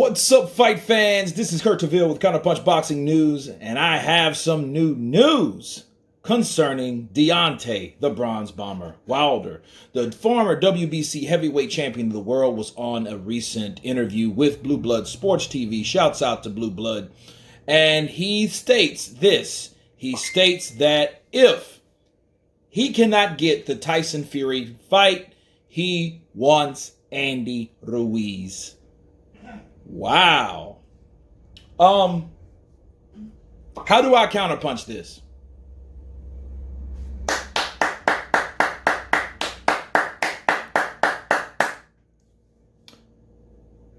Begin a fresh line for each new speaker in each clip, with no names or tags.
What's up, fight fans? This is Kurt Taville with Counterpunch Boxing News, and I have some new news concerning Deontay, the Bronze Bomber Wilder. The former WBC heavyweight champion of the world was on a recent interview with Blue Blood Sports TV. Shouts out to Blue Blood. And he states this. He states that if he cannot get the Tyson Fury fight, he wants Andy Ruiz. Wow. How do I counterpunch this?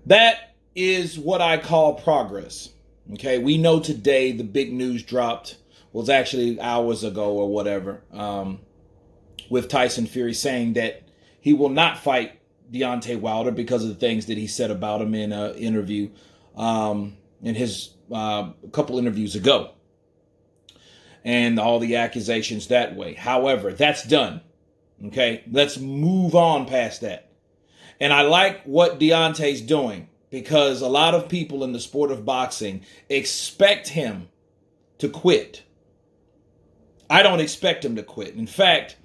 That is what I call progress. Okay, we know today the big news dropped, was actually hours ago or whatever, with Tyson Fury saying that he will not fight Deontay Wilder because of the things that he said about him in an interview, in his couple interviews ago, and all the accusations that way. However, that's done. Okay, let's move on past that. And I like what Deontay's doing because a lot of people in the sport of boxing expect him to quit. I don't expect him to quit. In fact,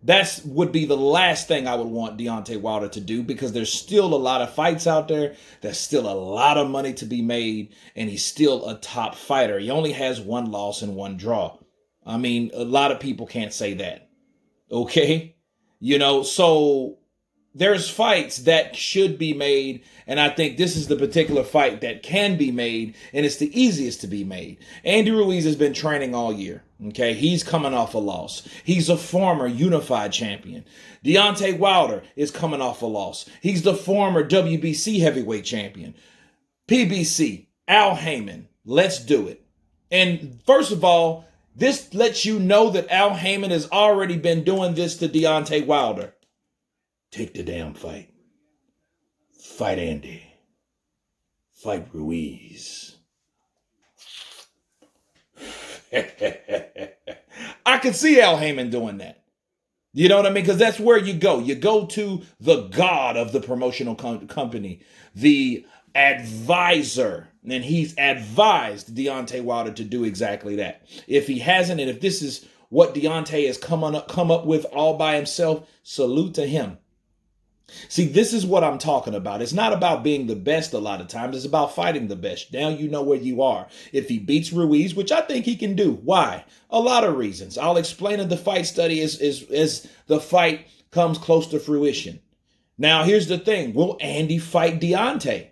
that would be the last thing I would want Deontay Wilder to do because there's still a lot of fights out there. There's still a lot of money to be made, and he's still a top fighter. He only has one loss and one draw. I mean, a lot of people can't say that. Okay? So there's fights that should be made, and I think this is the particular fight that can be made, and it's the easiest to be made. Andy Ruiz has been training all year. Okay, he's coming off a loss. He's a former unified champion. Deontay Wilder is coming off a loss. He's the former WBC heavyweight champion. PBC, Al Heyman, let's do it. And first of all, this lets you know that Al Heyman has already been doing this to Deontay Wilder. Take the damn fight. Fight Andy. Fight Ruiz. I could see Al Heyman doing that. You know what I mean? Because that's where you go. You go to the god of the promotional company, the advisor. And he's advised Deontay Wilder to do exactly that. If he hasn't, and if this is what Deontay has come up with all by himself, salute to him. See, this is what I'm talking about. It's not about being the best a lot of times. It's about fighting the best. Now you know where you are. If he beats Ruiz, which I think he can do. Why? A lot of reasons. I'll explain in the fight study as the fight comes close to fruition. Now, here's the thing. Will Andy fight Deontay?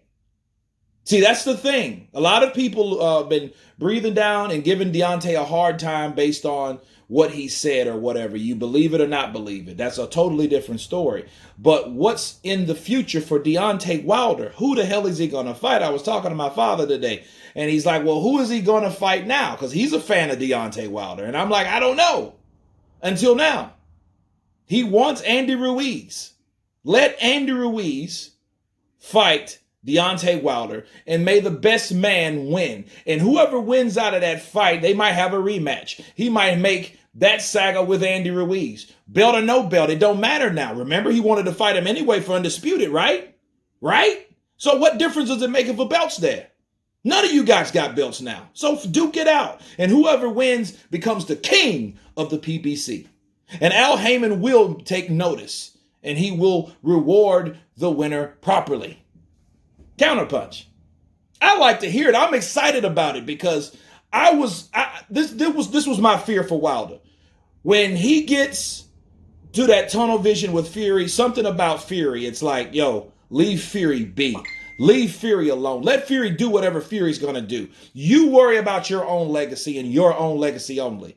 See, that's the thing. A lot of people have been breathing down and giving Deontay a hard time based on what he said or whatever. You believe it or not believe it. That's a totally different story. But what's in the future for Deontay Wilder? Who the hell is he going to fight? I was talking to my father today, and he's like, well, who is he going to fight now? Because he's a fan of Deontay Wilder. And I'm like, I don't know. Until now. He wants Andy Ruiz. Let Andy Ruiz fight Deontay Wilder, and may the best man win. And whoever wins out of that fight, they might have a rematch. He might make that saga with Andy Ruiz. Belt or no belt, it don't matter now. Remember, he wanted to fight him anyway for undisputed, right? Right? So what difference does it make if a belt's there? None of you guys got belts now. So duke it out. And whoever wins becomes the king of the PBC. And Al Heyman will take notice, and he will reward the winner properly. Counterpunch. I like to hear it. I'm excited about it because this was my fear for Wilder. When he gets to that tunnel vision with Fury, something about Fury, it's like, yo, leave Fury be. Leave Fury alone. Let Fury do whatever Fury's going to do. You worry about your own legacy and your own legacy only.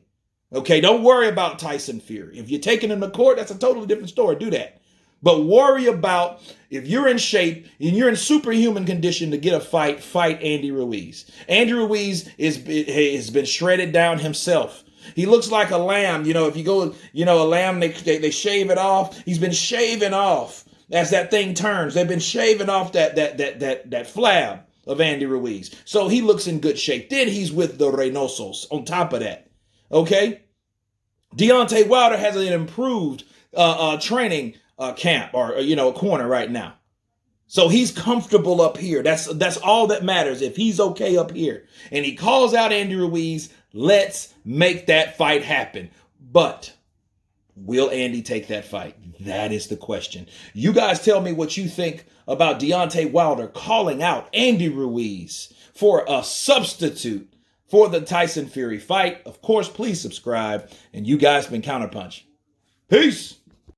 Okay, don't worry about Tyson Fury. If you're taking him to court, that's a totally different story. Do that. But worry about if you're in shape and you're in superhuman condition to get a fight Andy Ruiz. Andy Ruiz has been shredded down himself. He looks like a lamb. If you go, a lamb, they shave it off. He's been shaving off as that thing turns. They've been shaving off that flab of Andy Ruiz. So he looks in good shape. Then he's with the Reynosos on top of that. Okay? Deontay Wilder has an improved training camp or, a corner right now. So he's comfortable up here. That's all that matters. If he's okay up here and he calls out Andy Ruiz, let's make that fight happen. But will Andy take that fight? That is the question. You guys tell me what you think about Deontay Wilder calling out Andy Ruiz for a substitute for the Tyson Fury fight. Of course, please subscribe. And you guys been Counterpunch. Peace.